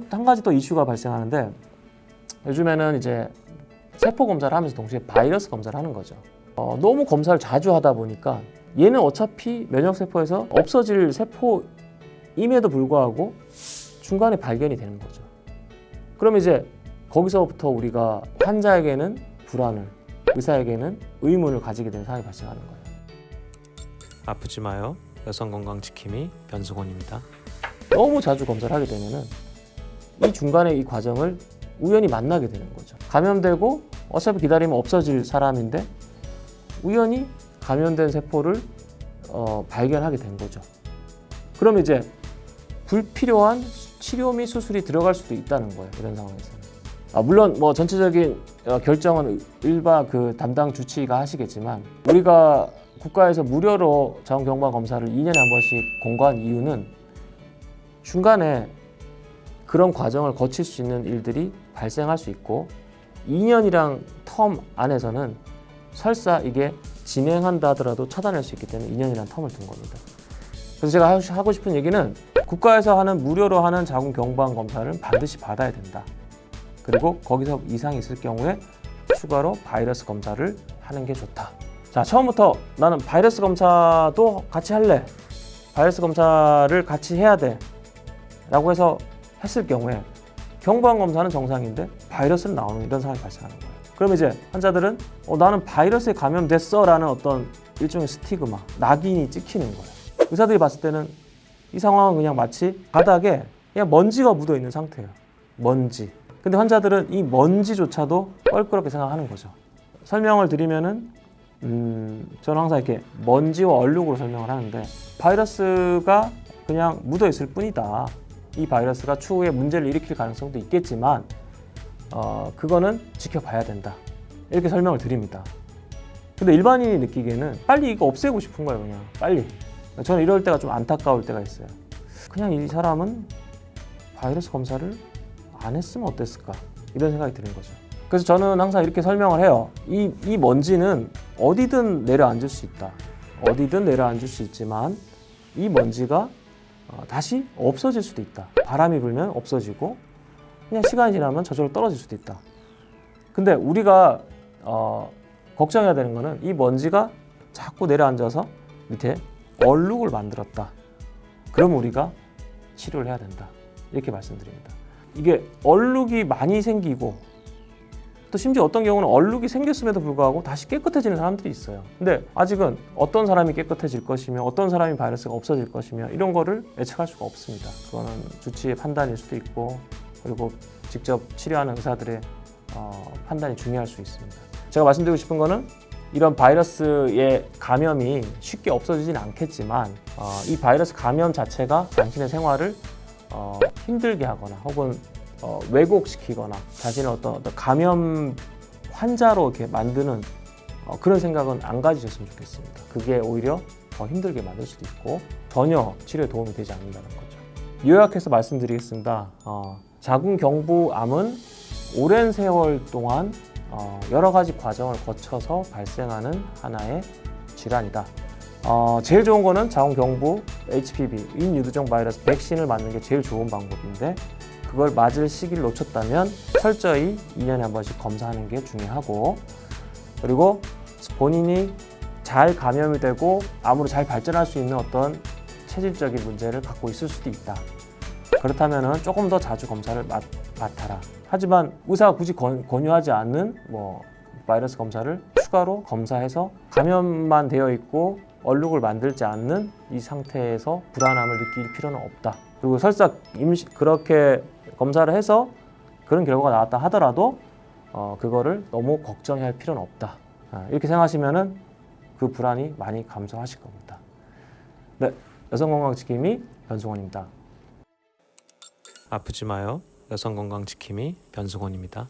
한 가지 또 이슈가 발생하는데 요즘에는 이제 세포 검사를 하면서 동시에 바이러스 검사를 하는 거죠. 너무 검사를 자주 하다 보니까 얘는 어차피 면역세포에서 없어질 세포임에도 불구하고 중간에 발견이 되는 거죠. 그럼 이제 거기서부터 우리가 환자에게는 불안을, 의사에게는 의문을 가지게 되는 상황이 발생하는 거예요. 아프지 마요. 여성건강지킴이 변승원입니다. 너무 자주 검사를 하게 되면은 이 중간에 이 과정을 우연히 만나게 되는 거죠. 감염되고 어차피 기다리면 없어질 사람인데 우연히 감염된 세포를 발견하게 된 거죠. 그럼 이제 불필요한 치료 및 수술이 들어갈 수도 있다는 거예요. 이런 상황에서는. 물론 뭐 전체적인 결정은 일바 그 담당 주치의가 하시겠지만 우리가 국가에서 무료로 자궁경부암 검사를 2년에 한 번씩 공고한 이유는 중간에 그런 과정을 거칠 수 있는 일들이 발생할 수 있고 2년이랑 텀 안에서는 설사 이게 진행한다 하더라도 차단할 수 있기 때문에 2년이라는 텀을 둔 겁니다. 그래서 제가 하고 싶은 얘기는 국가에서 하는 무료로 하는 자궁경부암 검사를 반드시 받아야 된다. 그리고 거기서 이상이 있을 경우에 추가로 바이러스 검사를 하는 게 좋다. 자, 처음부터 나는 바이러스 검사도 같이 할래. 바이러스 검사를 같이 해야 돼. 라고 해서 했을 경우에 경부암 검사는 정상인데 바이러스는 나오는 이런 상황이 발생하는 거예요. 그럼 이제 환자들은 나는 바이러스에 감염됐어 라는 어떤 일종의 스티그마, 낙인이 찍히는 거예요. 의사들이 봤을 때는 이 상황은 그냥 마치 바닥에 그냥 먼지가 묻어 있는 상태예요. 먼지. 근데 환자들은 이 먼지조차도 껄끄럽게 생각하는 거죠. 설명을 드리면은 저는 항상 이렇게 먼지와 얼룩으로 설명을 하는데 바이러스가 그냥 묻어 있을 뿐이다. 이 바이러스가 추후에 문제를 일으킬 가능성도 있겠지만 그거는 지켜봐야 된다. 이렇게 설명을 드립니다. 근데 일반인이 느끼기에는 빨리 이거 없애고 싶은 거예요. 그냥 빨리. 저는 이럴 때가 좀 안타까울 때가 있어요. 그냥 이 사람은 바이러스 검사를 안 했으면 어땠을까 이런 생각이 드는 거죠. 그래서 저는 항상 이렇게 설명을 해요. 이 먼지는 어디든 내려앉을 수 있다. 어디든 내려앉을 수 있지만 이 먼지가 다시 없어질 수도 있다. 바람이 불면 없어지고 그냥 시간이 지나면 저절로 떨어질 수도 있다. 근데 우리가 걱정해야 되는 거는 이 먼지가 자꾸 내려앉아서 밑에 얼룩을 만들었다. 그럼 우리가 치료를 해야 된다. 이렇게 말씀드립니다. 이게 얼룩이 많이 생기고 또 심지어 어떤 경우는 얼룩이 생겼음에도 불구하고 다시 깨끗해지는 사람들이 있어요. 근데 아직은 어떤 사람이 깨끗해질 것이며 어떤 사람이 바이러스가 없어질 것이며 이런 거를 예측할 수가 없습니다. 그거는 주치의 판단일 수도 있고 그리고 직접 치료하는 의사들의 판단이 중요할 수 있습니다. 제가 말씀드리고 싶은 거는 이런 바이러스의 감염이 쉽게 없어지진 않겠지만 이 바이러스 감염 자체가 당신의 생활을 힘들게 하거나 혹은 왜곡시키거나 자신의 어떤 감염 환자로 이렇게 만드는 그런 생각은 안 가지셨으면 좋겠습니다. 그게 오히려 더 힘들게 만들 수도 있고 전혀 치료에 도움이 되지 않는다는 거죠. 요약해서 말씀드리겠습니다. 자궁경부암은 오랜 세월 동안 여러 가지 과정을 거쳐서 발생하는 하나의 질환이다. 제일 좋은 거는 자궁경부 HPV, 인유두종 바이러스 백신을 맞는 게 제일 좋은 방법인데 그걸 맞을 시기를 놓쳤다면 철저히 2년에 한 번씩 검사하는 게 중요하고 그리고 본인이 잘 감염이 되고 암으로 잘 발전할 수 있는 어떤 체질적인 문제를 갖고 있을 수도 있다. 그렇다면 조금 더 자주 검사를 맡아라. 하지만 의사가 굳이 권유하지 않는 바이러스 검사를 추가로 검사해서 감염만 되어 있고 얼룩을 만들지 않는 이 상태에서 불안함을 느낄 필요는 없다. 그리고 설사 그렇게 검사를 해서 그런 결과가 나왔다 하더라도 그거를 너무 걱정할 필요는 없다. 이렇게 생각하시면은 그 불안이 많이 감소하실 겁니다. 네, 여성건강지킴이 변승원입니다. 아프지 마요. 여성건강지킴이 변승원입니다.